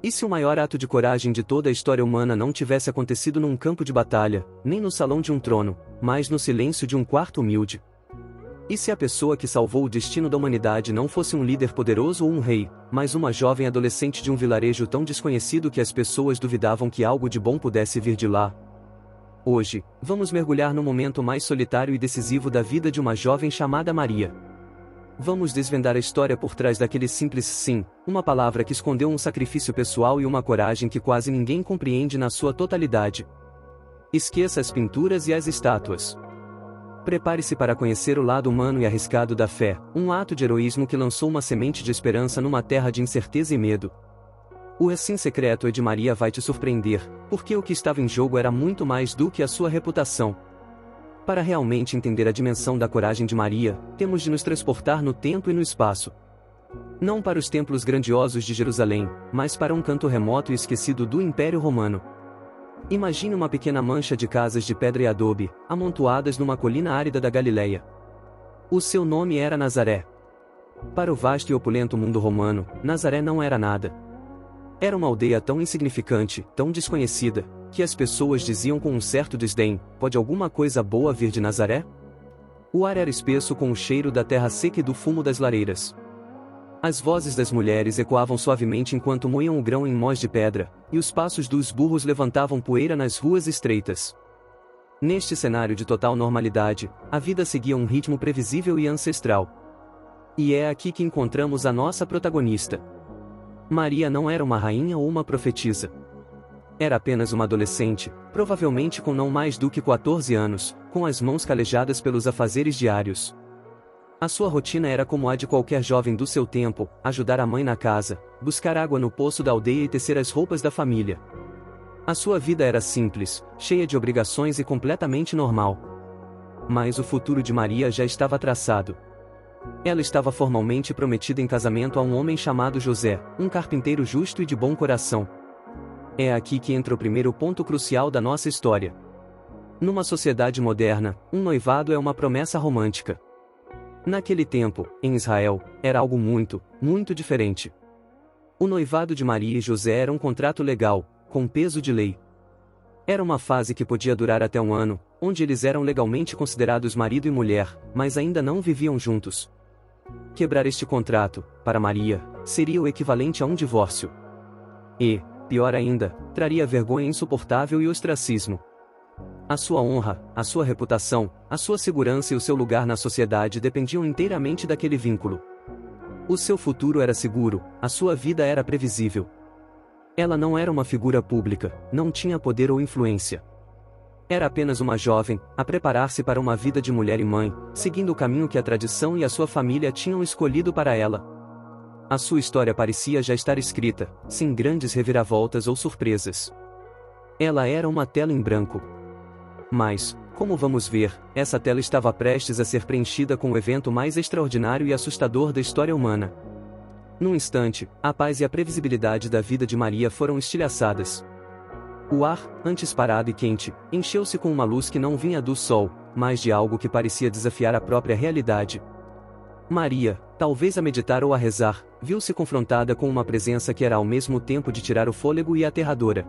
E se o maior ato de coragem de toda a história humana não tivesse acontecido num campo de batalha, nem no salão de um trono, mas no silêncio de um quarto humilde? E se a pessoa que salvou o destino da humanidade não fosse um líder poderoso ou um rei, mas uma jovem adolescente de um vilarejo tão desconhecido que as pessoas duvidavam que algo de bom pudesse vir de lá? Hoje, vamos mergulhar no momento mais solitário e decisivo da vida de uma jovem chamada Maria. Vamos desvendar a história por trás daquele simples sim, uma palavra que escondeu um sacrifício pessoal e uma coragem que quase ninguém compreende na sua totalidade. Esqueça as pinturas e as estátuas. Prepare-se para conhecer o lado humano e arriscado da fé, um ato de heroísmo que lançou uma semente de esperança numa terra de incerteza e medo. O assim secreto de Maria vai te surpreender, porque o que estava em jogo era muito mais do que a sua reputação. Para realmente entender a dimensão da coragem de Maria, temos de nos transportar no tempo e no espaço. Não para os templos grandiosos de Jerusalém, mas para um canto remoto e esquecido do Império Romano. Imagine uma pequena mancha de casas de pedra e adobe, amontoadas numa colina árida da Galileia. O seu nome era Nazaré. Para o vasto e opulento mundo romano, Nazaré não era nada. Era uma aldeia tão insignificante, tão desconhecida, que as pessoas diziam com um certo desdém: pode alguma coisa boa vir de Nazaré? O ar era espesso com o cheiro da terra seca e do fumo das lareiras. As vozes das mulheres ecoavam suavemente enquanto moíam o grão em mós de pedra, e os passos dos burros levantavam poeira nas ruas estreitas. Neste cenário de total normalidade, a vida seguia um ritmo previsível e ancestral. E é aqui que encontramos a nossa protagonista. Maria não era uma rainha ou uma profetisa. Era apenas uma adolescente, provavelmente com não mais do que 14 anos, com as mãos calejadas pelos afazeres diários. A sua rotina era como a de qualquer jovem do seu tempo: ajudar a mãe na casa, buscar água no poço da aldeia e tecer as roupas da família. A sua vida era simples, cheia de obrigações e completamente normal. Mas o futuro de Maria já estava traçado. Ela estava formalmente prometida em casamento a um homem chamado José, um carpinteiro justo e de bom coração. É aqui que entra o primeiro ponto crucial da nossa história. Numa sociedade moderna, um noivado é uma promessa romântica. Naquele tempo, em Israel, era algo muito, muito diferente. O noivado de Maria e José era um contrato legal, com peso de lei. Era uma fase que podia durar até um ano, onde eles eram legalmente considerados marido e mulher, mas ainda não viviam juntos. Quebrar este contrato, para Maria, seria o equivalente a um divórcio. E, pior ainda, traria vergonha insuportável e ostracismo. A sua honra, a sua reputação, a sua segurança e o seu lugar na sociedade dependiam inteiramente daquele vínculo. O seu futuro era seguro, a sua vida era previsível. Ela não era uma figura pública, não tinha poder ou influência. Era apenas uma jovem, a preparar-se para uma vida de mulher e mãe, seguindo o caminho que a tradição e a sua família tinham escolhido para ela. A sua história parecia já estar escrita, sem grandes reviravoltas ou surpresas. Ela era uma tela em branco. Mas, como vamos ver, essa tela estava prestes a ser preenchida com o evento mais extraordinário e assustador da história humana. Num instante, a paz e a previsibilidade da vida de Maria foram estilhaçadas. O ar, antes parado e quente, encheu-se com uma luz que não vinha do sol, mas de algo que parecia desafiar a própria realidade. Maria, talvez a meditar ou a rezar, viu-se confrontada com uma presença que era ao mesmo tempo de tirar o fôlego e aterradora.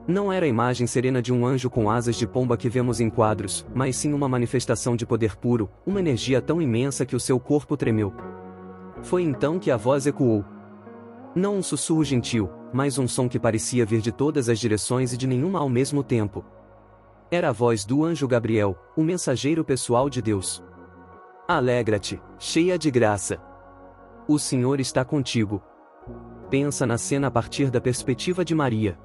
Não era a imagem serena de um anjo com asas de pomba que vemos em quadros, mas sim uma manifestação de poder puro, uma energia tão imensa que o seu corpo tremeu. Foi então que a voz ecoou. Não um sussurro gentil, mas um som que parecia vir de todas as direções e de nenhuma ao mesmo tempo. Era a voz do anjo Gabriel, o mensageiro pessoal de Deus. Alegra-te, cheia de graça. O Senhor está contigo. Pensa na cena a partir da perspectiva de Maria.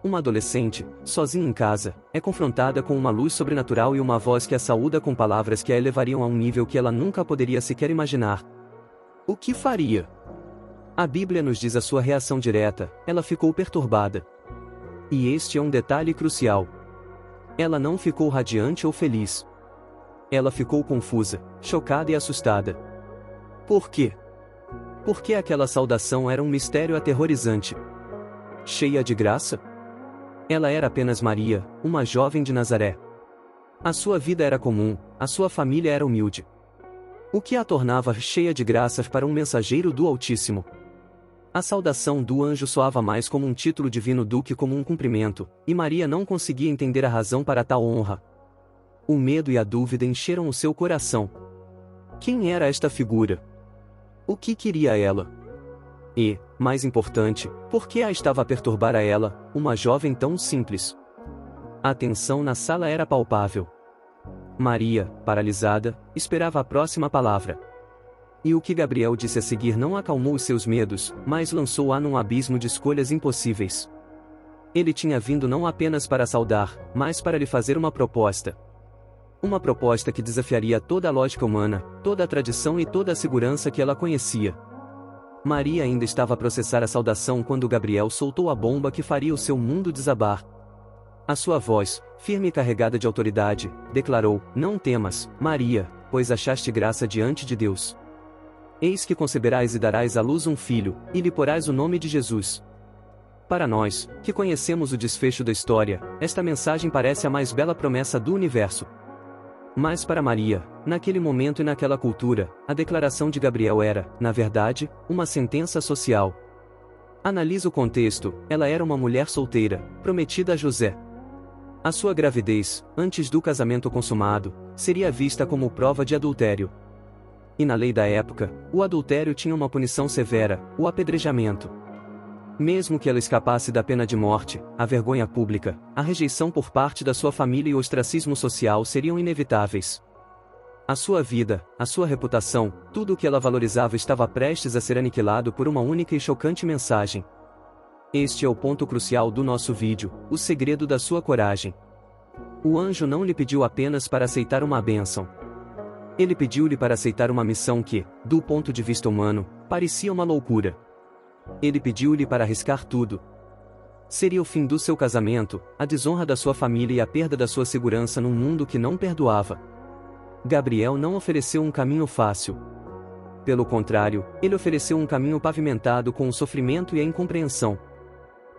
Uma adolescente, sozinha em casa, é confrontada com uma luz sobrenatural e uma voz que a saúda com palavras que a elevariam a um nível que ela nunca poderia sequer imaginar. O que faria? A Bíblia nos diz a sua reação direta: ela ficou perturbada. E este é um detalhe crucial. Ela não ficou radiante ou feliz. Ela ficou confusa, chocada e assustada. Por quê? Porque aquela saudação era um mistério aterrorizante. Cheia de graça? Ela era apenas Maria, uma jovem de Nazaré. A sua vida era comum, a sua família era humilde. O que a tornava cheia de graças para um mensageiro do Altíssimo? A saudação do anjo soava mais como um título divino do que como um cumprimento, e Maria não conseguia entender a razão para tal honra. O medo e a dúvida encheram o seu coração. Quem era esta figura? O que queria ela? E, mais importante, por que a estava a perturbar a ela, uma jovem tão simples? A tensão na sala era palpável. Maria, paralisada, esperava a próxima palavra. E o que Gabriel disse a seguir não acalmou os seus medos, mas lançou-a num abismo de escolhas impossíveis. Ele tinha vindo não apenas para saudar, mas para lhe fazer uma proposta. Uma proposta que desafiaria toda a lógica humana, toda a tradição e toda a segurança que ela conhecia. Maria ainda estava a processar a saudação quando Gabriel soltou a bomba que faria o seu mundo desabar. A sua voz, firme e carregada de autoridade, declarou: "Não temas, Maria, pois achaste graça diante de Deus. Eis que conceberás e darás à luz um filho, e lhe porás o nome de Jesus." Para nós, que conhecemos o desfecho da história, esta mensagem parece a mais bela promessa do universo. Mas para Maria, naquele momento e naquela cultura, a declaração de Gabriel era, na verdade, uma sentença social. Analise o contexto: ela era uma mulher solteira, prometida a José. A sua gravidez, antes do casamento consumado, seria vista como prova de adultério. E na lei da época, o adultério tinha uma punição severa, o apedrejamento. Mesmo que ela escapasse da pena de morte, a vergonha pública, a rejeição por parte da sua família e o ostracismo social seriam inevitáveis. A sua vida, a sua reputação, tudo o que ela valorizava estava prestes a ser aniquilado por uma única e chocante mensagem. Este é o ponto crucial do nosso vídeo, o segredo da sua coragem. O anjo não lhe pediu apenas para aceitar uma bênção. Ele pediu-lhe para aceitar uma missão que, do ponto de vista humano, parecia uma loucura. Ele pediu-lhe para arriscar tudo. Seria o fim do seu casamento, a desonra da sua família e a perda da sua segurança num mundo que não perdoava. Gabriel não ofereceu um caminho fácil. Pelo contrário, ele ofereceu um caminho pavimentado com o sofrimento e a incompreensão.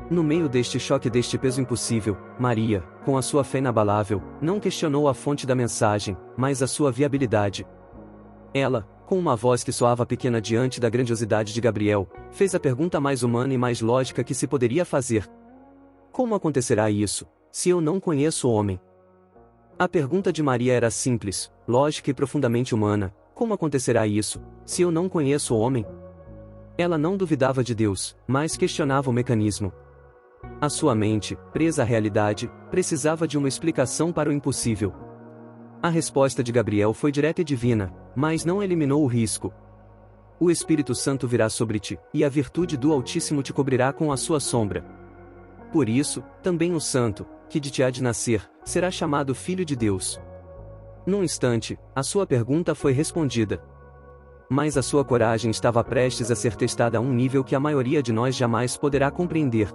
No meio deste choque e deste peso impossível, Maria, com a sua fé inabalável, não questionou a fonte da mensagem, mas a sua viabilidade. Ela, com uma voz que soava pequena diante da grandiosidade de Gabriel, fez a pergunta mais humana e mais lógica que se poderia fazer. Como acontecerá isso, se eu não conheço o homem? A pergunta de Maria era simples, lógica e profundamente humana: como acontecerá isso, se eu não conheço o homem? Ela não duvidava de Deus, mas questionava o mecanismo. A sua mente, presa à realidade, precisava de uma explicação para o impossível. A resposta de Gabriel foi direta e divina, mas não eliminou o risco. O Espírito Santo virá sobre ti, e a virtude do Altíssimo te cobrirá com a sua sombra. Por isso, também o Santo, que de ti há de nascer, será chamado Filho de Deus. Num instante, a sua pergunta foi respondida. Mas a sua coragem estava prestes a ser testada a um nível que a maioria de nós jamais poderá compreender.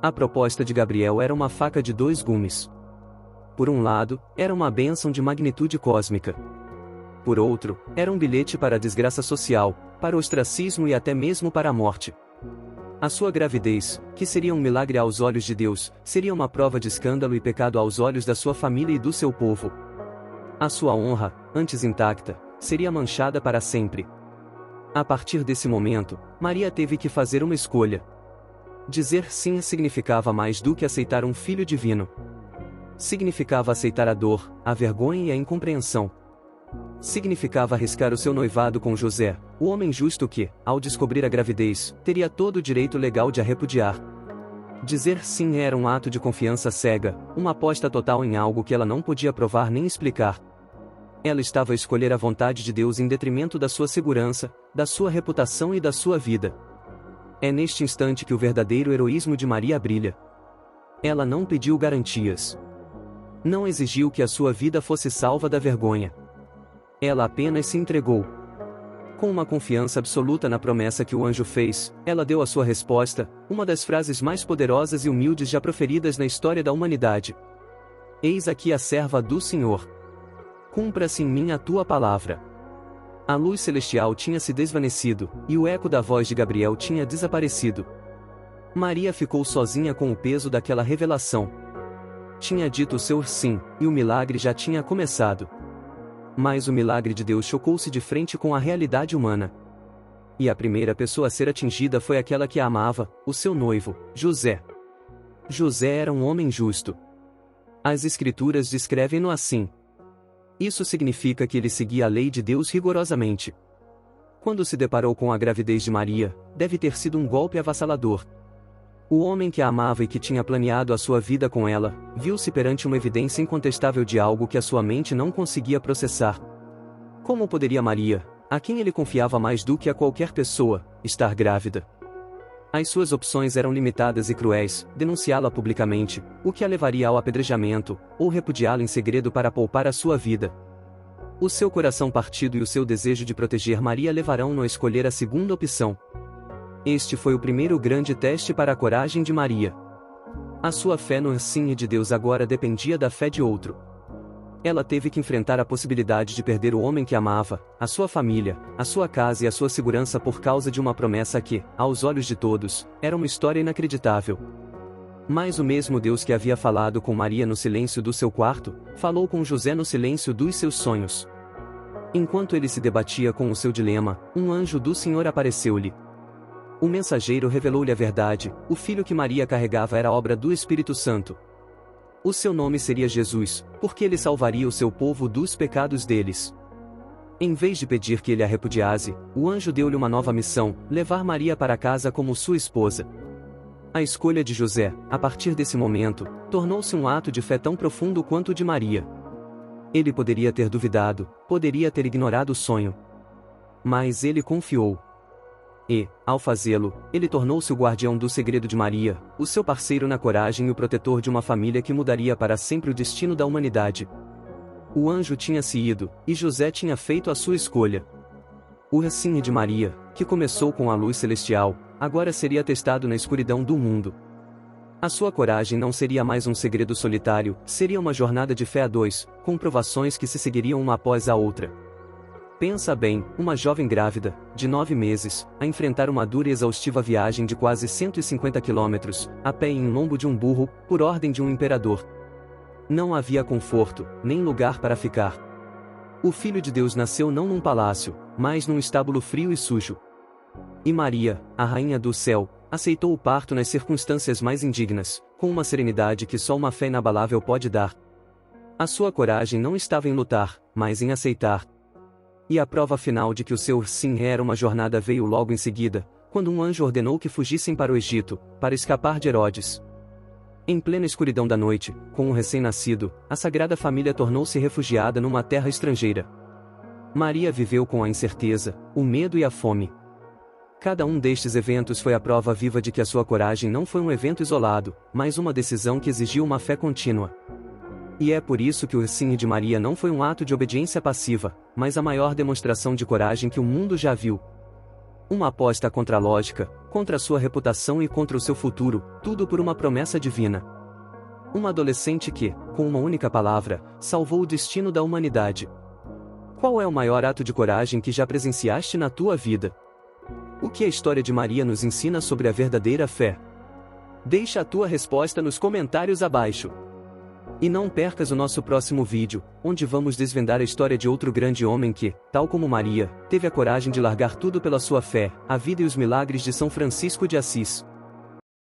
A proposta de Gabriel era uma faca de dois gumes. Por um lado, era uma bênção de magnitude cósmica. Por outro, era um bilhete para a desgraça social, para o ostracismo e até mesmo para a morte. A sua gravidez, que seria um milagre aos olhos de Deus, seria uma prova de escândalo e pecado aos olhos da sua família e do seu povo. A sua honra, antes intacta, seria manchada para sempre. A partir desse momento, Maria teve que fazer uma escolha. Dizer sim significava mais do que aceitar um filho divino. Significava aceitar a dor, a vergonha e a incompreensão. Significava arriscar o seu noivado com José, o homem justo que, ao descobrir a gravidez, teria todo o direito legal de a repudiar. Dizer sim era um ato de confiança cega, uma aposta total em algo que ela não podia provar nem explicar. Ela estava a escolher a vontade de Deus em detrimento da sua segurança, da sua reputação e da sua vida. É neste instante que o verdadeiro heroísmo de Maria brilha. Ela não pediu garantias. Não exigiu que a sua vida fosse salva da vergonha. Ela apenas se entregou. Com uma confiança absoluta na promessa que o anjo fez, ela deu a sua resposta, uma das frases mais poderosas e humildes já proferidas na história da humanidade. Eis aqui a serva do Senhor. Cumpra-se em mim a tua palavra. A luz celestial tinha se desvanecido, e o eco da voz de Gabriel tinha desaparecido. Maria ficou sozinha com o peso daquela revelação. Tinha dito o seu sim, e o milagre já tinha começado. Mas o milagre de Deus chocou-se de frente com a realidade humana. E a primeira pessoa a ser atingida foi aquela que a amava, o seu noivo, José. José era um homem justo. As Escrituras descrevem-no assim. Isso significa que ele seguia a lei de Deus rigorosamente. Quando se deparou com a gravidez de Maria, deve ter sido um golpe avassalador. O homem que a amava e que tinha planeado a sua vida com ela, viu-se perante uma evidência incontestável de algo que a sua mente não conseguia processar. Como poderia Maria, a quem ele confiava mais do que a qualquer pessoa, estar grávida? As suas opções eram limitadas e cruéis: denunciá-la publicamente, o que a levaria ao apedrejamento, ou repudiá-la em segredo para poupar a sua vida. O seu coração partido e o seu desejo de proteger Maria levarão-no a escolher a segunda opção. Este foi o primeiro grande teste para a coragem de Maria. A sua fé no sim de Deus agora dependia da fé de outro. Ela teve que enfrentar a possibilidade de perder o homem que amava, a sua família, a sua casa e a sua segurança por causa de uma promessa que, aos olhos de todos, era uma história inacreditável. Mas o mesmo Deus que havia falado com Maria no silêncio do seu quarto, falou com José no silêncio dos seus sonhos. Enquanto ele se debatia com o seu dilema, um anjo do Senhor apareceu-lhe. O mensageiro revelou-lhe a verdade: o filho que Maria carregava era obra do Espírito Santo. O seu nome seria Jesus, porque ele salvaria o seu povo dos pecados deles. Em vez de pedir que ele a repudiasse, o anjo deu-lhe uma nova missão: levar Maria para casa como sua esposa. A escolha de José, a partir desse momento, tornou-se um ato de fé tão profundo quanto o de Maria. Ele poderia ter duvidado, poderia ter ignorado o sonho. Mas ele confiou. E, ao fazê-lo, ele tornou-se o guardião do segredo de Maria, o seu parceiro na coragem e o protetor de uma família que mudaria para sempre o destino da humanidade. O anjo tinha se ido, e José tinha feito a sua escolha. O sim de Maria, que começou com a luz celestial, agora seria testado na escuridão do mundo. A sua coragem não seria mais um segredo solitário, seria uma jornada de fé a dois, com provações que se seguiriam uma após a outra. Pensa bem, uma jovem grávida, de 9 meses, a enfrentar uma dura e exaustiva viagem de quase 150 quilômetros, a pé e em lombo de um burro, por ordem de um imperador. Não havia conforto, nem lugar para ficar. O Filho de Deus nasceu não num palácio, mas num estábulo frio e sujo. E Maria, a Rainha do Céu, aceitou o parto nas circunstâncias mais indignas, com uma serenidade que só uma fé inabalável pode dar. A sua coragem não estava em lutar, mas em aceitar. E a prova final de que o seu sim era uma jornada veio logo em seguida, quando um anjo ordenou que fugissem para o Egito, para escapar de Herodes. Em plena escuridão da noite, com o recém-nascido, a Sagrada Família tornou-se refugiada numa terra estrangeira. Maria viveu com a incerteza, o medo e a fome. Cada um destes eventos foi a prova viva de que a sua coragem não foi um evento isolado, mas uma decisão que exigiu uma fé contínua. E é por isso que o sim de Maria não foi um ato de obediência passiva, mas a maior demonstração de coragem que o mundo já viu. Uma aposta contra a lógica, contra a sua reputação e contra o seu futuro, tudo por uma promessa divina. Uma adolescente que, com uma única palavra, salvou o destino da humanidade. Qual é o maior ato de coragem que já presenciaste na tua vida? O que a história de Maria nos ensina sobre a verdadeira fé? Deixa a tua resposta nos comentários abaixo. E não percas o nosso próximo vídeo, onde vamos desvendar a história de outro grande homem que, tal como Maria, teve a coragem de largar tudo pela sua fé, a vida e os milagres de São Francisco de Assis.